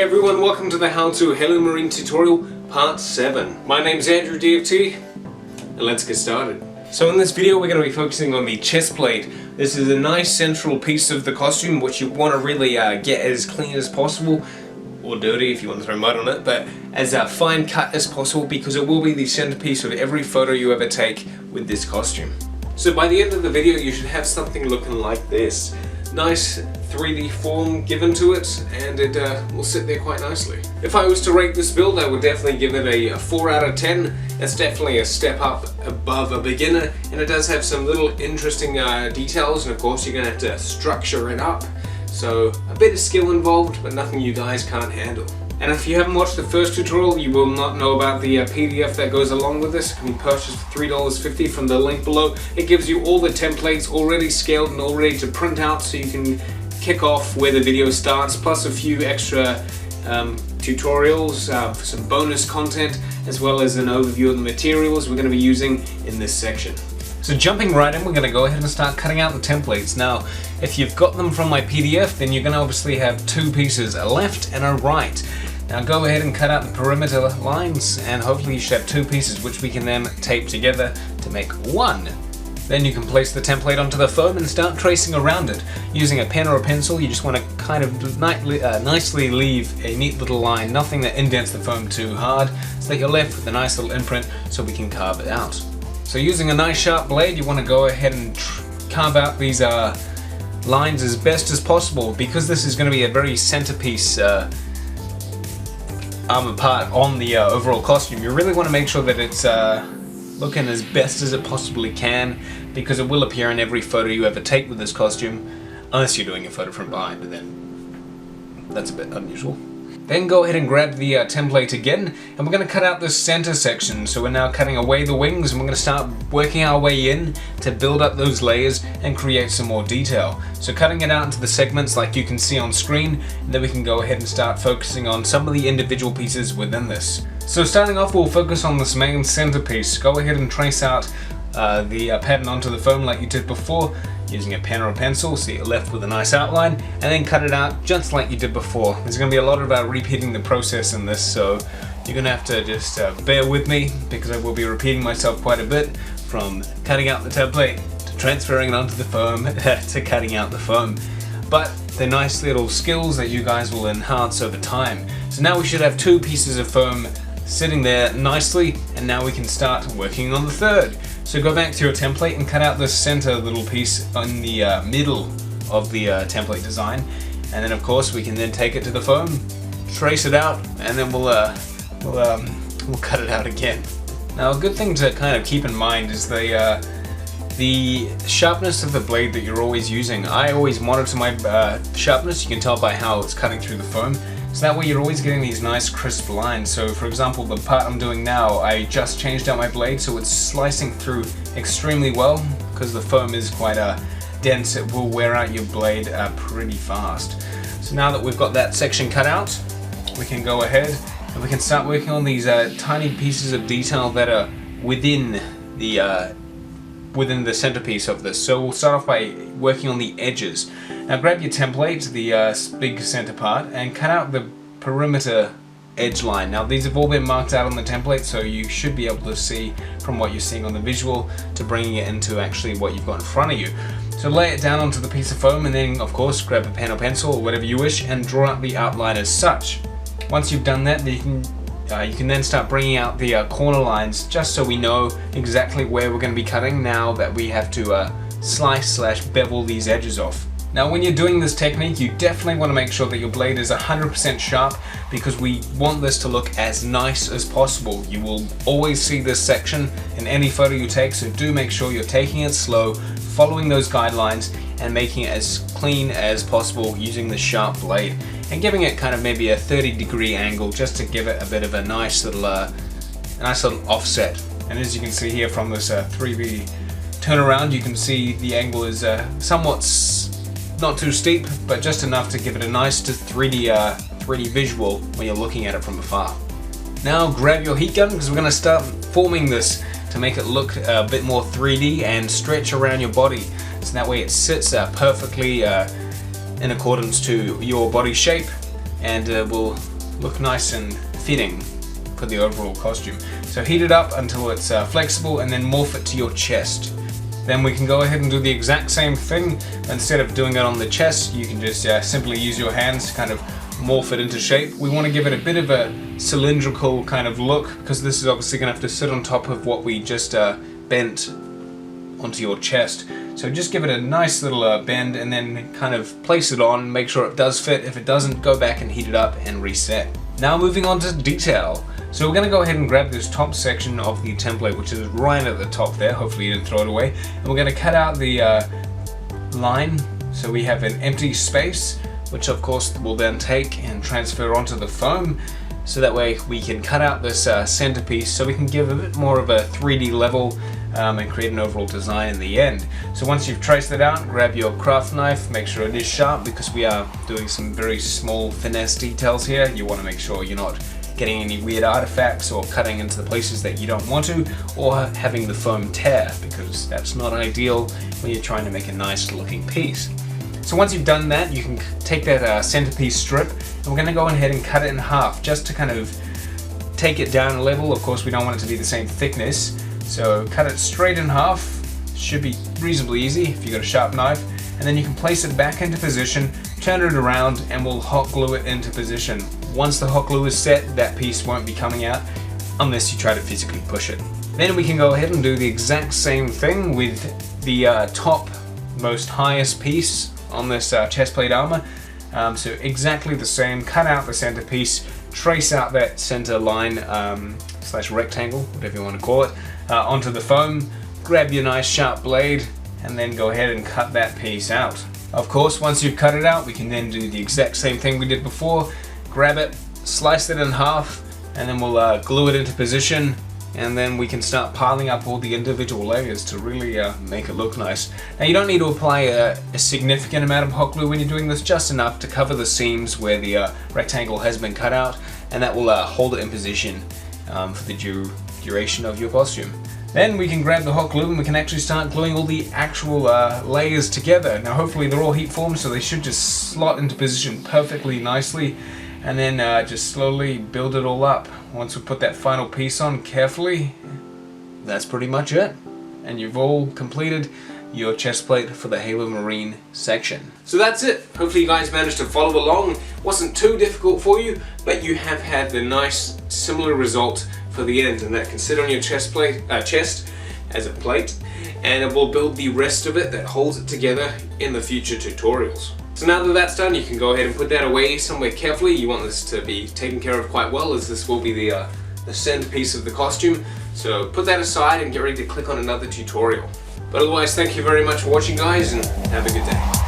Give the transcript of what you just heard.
everyone, welcome to the How to Hello Marine tutorial part 7. My name's Andrew DFT and let's get started. So in this video we're going to be focusing on the chest plate. This is a nice central piece of the costume which you want to really get as clean as possible, or dirty if you want to throw mud on it, but as fine cut as possible because it will be the centerpiece of every photo you ever take with this costume. So by the end of the video you should have something looking like this. Nice 3D form given to it, and it will sit there quite nicely. If I was to rate this build, I would definitely give it a 4 out of 10. It's definitely a step up above a beginner, and it does have some little interesting details, and of course you're going to have to structure it up. So a bit of skill involved, but nothing you guys can't handle. And if you haven't watched the first tutorial, you will not know about the PDF that goes along with this. It can be purchased for $3.50 from the link below. It gives you all the templates already scaled and all ready to print out, so you can kick off where the video starts, plus a few extra tutorials for some bonus content, as well as an overview of the materials we're going to be using in this section. So jumping right in, we're going to go ahead and start cutting out the templates. Now, if you've got them from my PDF, then you're going to obviously have two pieces, a left and a right. Now go ahead and cut out the perimeter lines, and hopefully you should have two pieces which we can then tape together to make one. Then you can place the template onto the foam and start tracing around it. Using a pen or a pencil, you just want to kind of nicely leave a neat little line, nothing that indents the foam too hard, so that you're left with a nice little imprint so we can carve it out. So using a nice sharp blade, you want to go ahead and carve out these lines as best as possible, because this is going to be a very centerpiece armor part on the overall costume. You really want to make sure that it's looking as best as it possibly can, because it will appear in every photo you ever take with this costume, unless you're doing a photo from behind, but then that's a bit unusual. Then go ahead and grab the template again, and we're going to cut out this center section. So we're now cutting away the wings, and we're going to start working our way in to build up those layers and create some more detail. So cutting it out into the segments like you can see on screen, and then we can go ahead and start focusing on some of the individual pieces within this. So starting off, we'll focus on this main centerpiece. Go ahead and trace out the pattern onto the foam like you did before, using a pen or a pencil, so you're left with a nice outline, and then cut it out just like you did before. There's going to be a lot of repeating the process in this, so you're going to have to just bear with me, because I will be repeating myself quite a bit, from cutting out the template to transferring it onto the foam to cutting out the foam. But they're nice little skills that you guys will enhance over time. So now we should have two pieces of foam sitting there nicely, and now we can start working on the third. So go back to your template and cut out this center little piece in the middle of the template design, and then of course we can then take it to the foam, trace it out, and then we'll cut it out again. Now a good thing to kind of keep in mind is the sharpness of the blade that you're always using. I always monitor my sharpness. You can tell by how it's cutting through the foam. So that way you're always getting these nice crisp lines. So for example, the part I'm doing now, I just changed out my blade, so it's slicing through extremely well. Because the foam is quite dense, it will wear out your blade pretty fast. So now that we've got that section cut out, we can go ahead and we can start working on these tiny pieces of detail that are within the centerpiece of this. So we'll start off by working on the edges. Now grab your template, the big center part, and cut out the perimeter edge line. Now these have all been marked out on the template, so you should be able to see from what you're seeing on the visual to bringing it into actually what you've got in front of you. So lay it down onto the piece of foam, and then of course grab a pen or pencil or whatever you wish and draw out the outline as such. Once you've done that, you can then start bringing out the corner lines, just so we know exactly where we're going to be cutting now that we have to slice/bevel these edges off. Now when you're doing this technique, you definitely want to make sure that your blade is 100% sharp, because we want this to look as nice as possible. You will always see this section in any photo you take, so do make sure you're taking it slow, following those guidelines, and making it as clean as possible using the sharp blade, and giving it kind of maybe a 30-degree angle just to give it a bit of a nice little offset. And as you can see here from this 3D turnaround, you can see the angle is somewhat not too steep, but just enough to give it a nice 3D visual when you're looking at it from afar. Now grab your heat gun, because we're going to start forming this to make it look a bit more 3D and stretch around your body, so that way it sits perfectly in accordance to your body shape, and will look nice and fitting for the overall costume. So heat it up until it's flexible and then morph it to your chest. Then we can go ahead and do the exact same thing. Instead of doing it on the chest, you can just simply use your hands to kind of morph it into shape. We want to give it a bit of a cylindrical kind of look, because this is obviously going to have to sit on top of what we just bent onto your chest. So just give it a nice little bend and then kind of place it on, make sure it does fit. If it doesn't, go back and heat it up and reset. Now moving on to detail. So we're going to go ahead and grab this top section of the template, which is right at the top there. Hopefully you didn't throw it away. And we're going to cut out the line. So we have an empty space, which of course we'll then take and transfer onto the foam. So that way we can cut out this centerpiece so we can give a bit more of a 3D level and create an overall design in the end. So once you've traced it out, grab your craft knife, make sure it is sharp because we are doing some very small finesse details here. You want to make sure you're not getting any weird artifacts or cutting into the places that you don't want to, or having the foam tear, because that's not ideal when you're trying to make a nice looking piece. So once you've done that, you can take that centerpiece strip and we're going to go ahead and cut it in half just to kind of take it down a level. Of course we don't want it to be the same thickness, so cut it straight in half. Should be reasonably easy if you've got a sharp knife, and then you can place it back into position, turn it around, and we'll hot glue it into position. Once the hot glue is set, that piece won't be coming out unless you try to physically push it. Then we can go ahead and do the exact same thing with the top most highest piece on this chest plate armor. So exactly the same, cut out the centerpiece, trace out that center line slash rectangle, whatever you want to call it, onto the foam, grab your nice sharp blade, and then go ahead and cut that piece out. Of course, once you've cut it out, we can then do the exact same thing we did before. Grab it, slice it in half, and then we'll glue it into position, and then we can start piling up all the individual layers to really make it look nice. Now you don't need to apply a significant amount of hot glue when you're doing this, just enough to cover the seams where the rectangle has been cut out, and that will hold it in position for the duration of your costume. Then we can grab the hot glue and we can actually start gluing all the actual layers together. Now hopefully they're all heat formed, so they should just slot into position perfectly nicely, and then just slowly build it all up. Once we put that final piece on carefully, that's pretty much it. And you've all completed your chest plate for the Halo Marine section. So that's it. Hopefully you guys managed to follow along. Wasn't too difficult for you, but you have had the nice similar result for the end, and that can sit on your chest as a plate, and it will build the rest of it that holds it together in the future tutorials. So now that that's done, you can go ahead and put that away somewhere carefully. You want this to be taken care of quite well, as this will be the centerpiece of the costume. So put that aside and get ready to click on another tutorial. But otherwise, thank you very much for watching, guys, and have a good day.